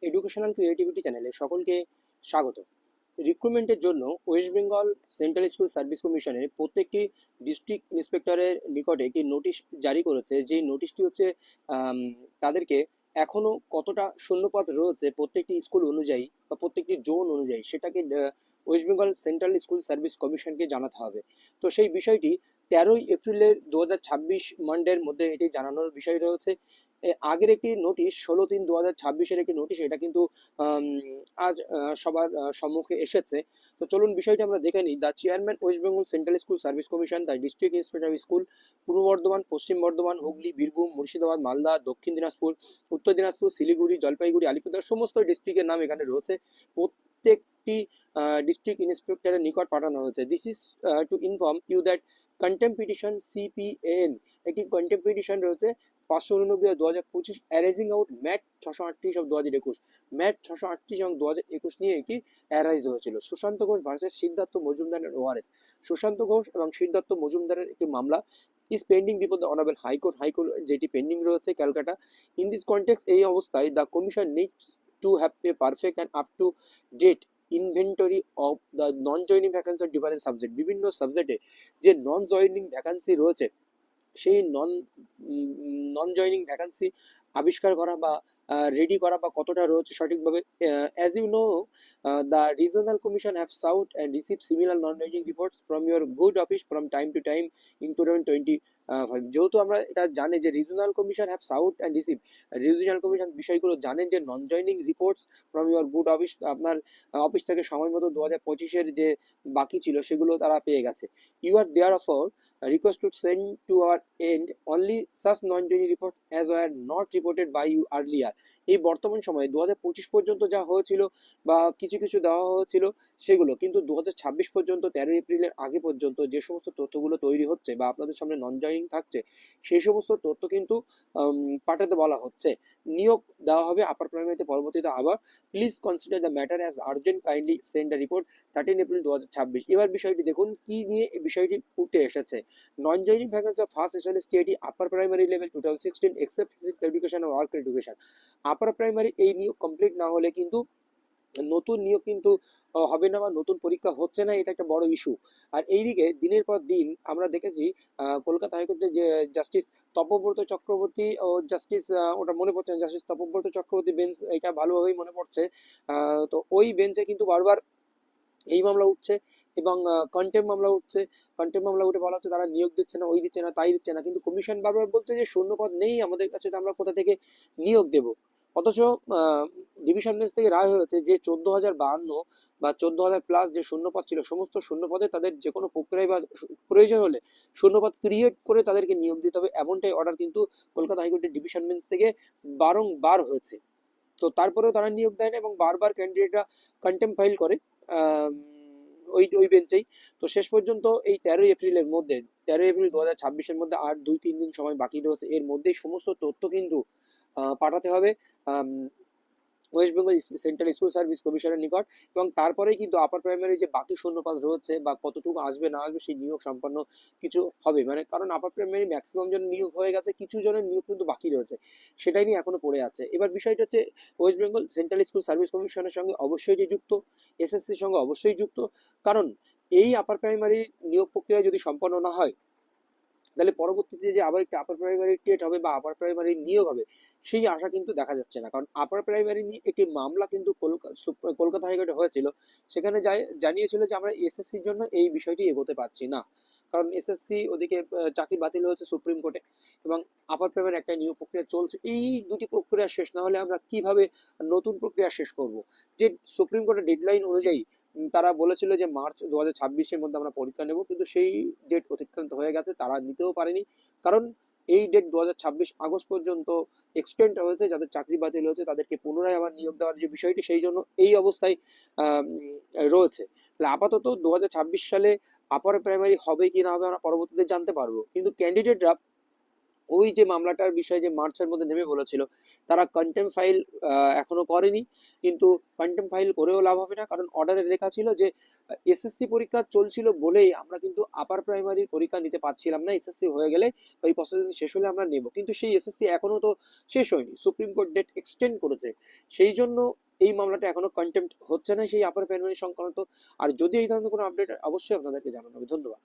Educational creativity চ্যানেলে সকলকে স্বাগত। রিক্রুটমেন্টের জন্য West Bengal central school service কমিশনের প্রত্যেকটি ডিস্ট্রিক্ট ইন্সপেক্টরের নিকটে একটি নোটিশ জারি করেছে। যে নোটিশটি হচ্ছে তাদেরকে এখনো কতটা শূন্যপদ রয়েছে প্রত্যেকটি স্কুল অনুযায়ী বা প্রত্যেকটি জোন অনুযায়ী, সেটাকে West Bengal central school service কমিশনকে জানাতে হবে। তো সেই বিষয়টি 13 এপ্রিলের 2026 মানডের মধ্যে এটি জানানোর বিষয় রয়েছে। আগের একটি নোটিশ 16/3/2026 একটি নোটিশ, এটা কিন্তু আজ সবার সম্মুখে এসেছে। তো চলুন বিষয়টি আমরা দেখে নিই। The chairman West Bengal central school service commission, the district inspector of school, পূর্ব বর্ধমান, পশ্চিম বর্ধমান, হুগলি, বীরভূম, মুর্শিদাবাদ, মালদা, দক্ষিণ দিনাজপুর, উত্তর দিনাজপুর, শিলিগুড়ি, জলপাইগুড়ি, আলিপুরদুয়ার সমস্ত ডিস্ট্রিক্টের নাম এখানে রয়েছে। প্রত্যেকটি ডিস্ট্রিক্ট ইন্সপেক্টরের নিকট পাঠানো হয়েছে। This is to inform you that contempt petition CPAN, একটি কন্টেম্প পিটিশন রয়েছে 589/2025 অ্যারাইজিং আউট ম্যাট 638/2021, ম্যাট 638 এবং 2021 নিয়ে এটি অ্যারাইজ হয়েছিল। সুশান্ত ঘোষ ভার্সেস সিদ্ধার্থ মজুমদারের ORS। সুশান্ত ঘোষ এবং সিদ্ধার্থ মজুমদারের একটি মামলা is pending before the honourable high court, যেটি পেন্ডিং রয়েছে ক্যালকাটা। ইন দিস কনটেক্সট, এই অবস্থায় the commission needs to have a perfect and up to date inventory of the non joining vacancy of different subject. বিভিন্ন সাবজেক্টে যে নন জয়নিং ভ্যাকান্সি রয়েছে, সেই নন joining vacancy আবিষ্কার করা বা রেডি করা বা কতটা রয়েছে সঠিকভাবে। As you know, the regional commission have sought and receive similar non joining reports from your good office from time to time in 2025। যেহেতু আমরা এটা জানি যে regional commission have sought and receive, regional commission বিষয়গুলো জানেন যে non joining reports from your good office, আপনার office থেকে সময় মতো 2025-এর যে বাকি ছিল সেগুলো তারা পেয়ে গেছে। You are therefore request to send to our end only such non-joining reports as were not reported by you earlier। এই বর্তমান সময়ে 2025 পর্যন্ত যা হয়েছিল বা কিছু কিছু দেওয়া হয়েছিল সেগুলো, কিন্তু 2026 পর্যন্ত 13 এপ্রিলের আগে পর্যন্ত যে সমস্ত তথ্যগুলো তৈরি হচ্ছে বা আপনাদের সামনে নন জয়নিং থাকছে, সেই সমস্ত তথ্য কিন্তু পাঠাতে বলা হচ্ছে। নিয়োগ দেওয়া হবে আপার প্রাইমারিতে পরবর্তীতে আবার। Please consider the matter as urgent, kindly send the report 13 April 2026। এবার বিষয়টি দেখুন কি নিয়ে এই বিষয়টি উঠে এসেছে। Non-joining vacancy of first SLS TIT upper primary level 2016 except physical education or work education। Upper primary এই নিয়োগ কমপ্লিট না হলে কিন্তু নতুন নিয়োগ কিন্তু হবে না বা নতুন পরীক্ষা হচ্ছে না, এটা একটা বড় ইস্যু। আর এইদিকে দিনের পর দিন আমরা দেখেছি কলকাতা হাইকোর্টে যে জাস্টিস তপব্রত চক্রবর্তী ও জাস্টিস, ওটা মনে পড়ছে না, জাস্টিস তপব্রত চক্রবর্তী বেঞ্চ, এটা ভালোভাবেই মনে পড়ছে। তো ওই বেঞ্চে কিন্তু বারবার এই মামলা উঠছে এবং কন্টেম্প মামলা উঠছে। কন্টেম্প মামলা উঠে বলা হচ্ছে তারা নিয়োগ দিচ্ছে না, ওই দিচ্ছে না, তাই দিচ্ছে না, কিন্তু কমিশন বারবার বলছে যে শূন্যপদ নেই আমাদের কাছে, তো আমরা কোথা থেকে নিয়োগ দেব। অথচ ডিভিশন বেঞ্চ থেকে রায় হয়েছে যে 14,052 বা 14,000+ যে শূন্যপদ ছিল, সমস্ত শূন্যপদে তাদের যে কোনো প্রক্রিয়ায় বা প্রয়োজন হলে শূন্যপদ ক্রিয়েট করে তাদেরকে নিয়োগ দিতে হবে, এমনটাই অর্ডার কিন্তু কলকাতা হাইকোর্টের ডিভিশন বেঞ্চ থেকে বারংবার হয়েছে। তো তারপরেও তারা নিয়োগ দেয় না এবং বারবার ক্যান্ডিডেটরা কন্টেম্প ফাইল করে ওই ওই বেঞ্চেই। তো শেষ পর্যন্ত এই 13 এপ্রিলের মধ্যে, 13 এপ্রিল 2026-এর মধ্যে আর 2-3 দিন সময় বাকি রয়েছে, এর মধ্যেই সমস্ত তথ্য কিন্তু পাঠাতে হবে West Bengal central school service কমিশনের নিকট। এবং তারপরেই কিন্তু আপার প্রাইমারি যে বাকি শূন্যপদ রয়েছে বা কতটুকু আসবে না আসবে সেই নিয়োগ সম্পন্ন কিছু হবে, মানে কারণ আপার প্রাইমারি ম্যাক্সিমাম জন নিয়োগ হয়ে গেছে, কিছু জনের নিয়োগ কিন্তু বাকি রয়েছে, সেটাই নিয়ে এখনো পড়ে আছে। এবার বিষয়টা হচ্ছে West Bengal central school service কমিশনের সঙ্গে অবশ্যই যে যুক্ত, SSCর সঙ্গে অবশ্যই যুক্ত, কারণ এই আপার প্রাইমারি নিয়োগ প্রক্রিয়া যদি সম্পন্ন না হয় তাহলে পরবর্তীতে যে আবার একটা আপার প্রাইমারি টেট হবে বা আপার প্রাইমারি নিয়োগ হবে, সেই আশা কিন্তু দেখা যাচ্ছে না। কারণ আপার প্রাইমারি নিয়ে একটি মামলা কিন্তু কলকাতা হাইকোর্টে হয়েছিল, সেখানে জানিয়েছিল যে আমরা SSCর জন্য এই বিষয়টি এগোতে পারছি না, কারণ SSC ওদিকে চাকরি বাতিল হয়েছে সুপ্রিম কোর্টে এবং আপার প্রাইমারি একটা নিয়োগ প্রক্রিয়া চলছে। এই দুটি প্রক্রিয়া শেষ না হলে আমরা কিভাবে নতুন প্রক্রিয়া শেষ করব। যে সুপ্রিম কোর্টের ডেডলাইন অনুযায়ী তারা বলেছিল যে মার্চ 2026-এর মধ্যে আমরা পরীক্ষা নেব, কিন্তু সেই ডেট অতিক্রান্ত হয়ে গেছে, তারা নিতেও পারেনি, কারণ এই ডেট 2026 আগস্ট পর্যন্ত এক্সটেন্ড হয়েছে। যাদের চাকরি বাতিল হয়েছে তাদেরকে পুনরায় আবার নিয়োগ দেওয়ার যে বিষয়টি, সেই জন্য এই অবস্থায় রয়েছে। তাহলে আপাতত 2026 সালে আপার প্রাইমারি হবে কি না হবে আমরা পরবর্তীতে জানতে পারবো, কিন্তু ক্যান্ডিডেটরা ওই যে মামলাটার বিষয়ে যে মার্চের মধ্যে নেমে বলেছিল, তারা কন্টেম্প ফাইল এখনো করেনি। কিন্তু কন্টেম্প ফাইল করেও লাভ হবে না, কারণ অর্ডারে লেখা ছিল যে এসএসসি পরীক্ষা চলছিল বলেই আমরা কিন্তু আপার প্রাইমারির পরীক্ষা নিতে পারছিলাম না, এসএসসি হয়ে গেলে ওই প্রসেস শেষ হলে আমরা নেব। কিন্তু সেই এসএসসি এখনো তো শেষ হয়নি, সুপ্রিম কোর্ট ডেট এক্সটেন্ড করেছে। সেই জন্য এই মামলাটা এখনো কন্টেম্প হচ্ছে না সেই আপার প্রাইমারি সংক্রান্ত। আর যদি এই ধরনের কোনো আপডেট অবশ্যই আপনাদেরকে জানানো হবে। ধন্যবাদ।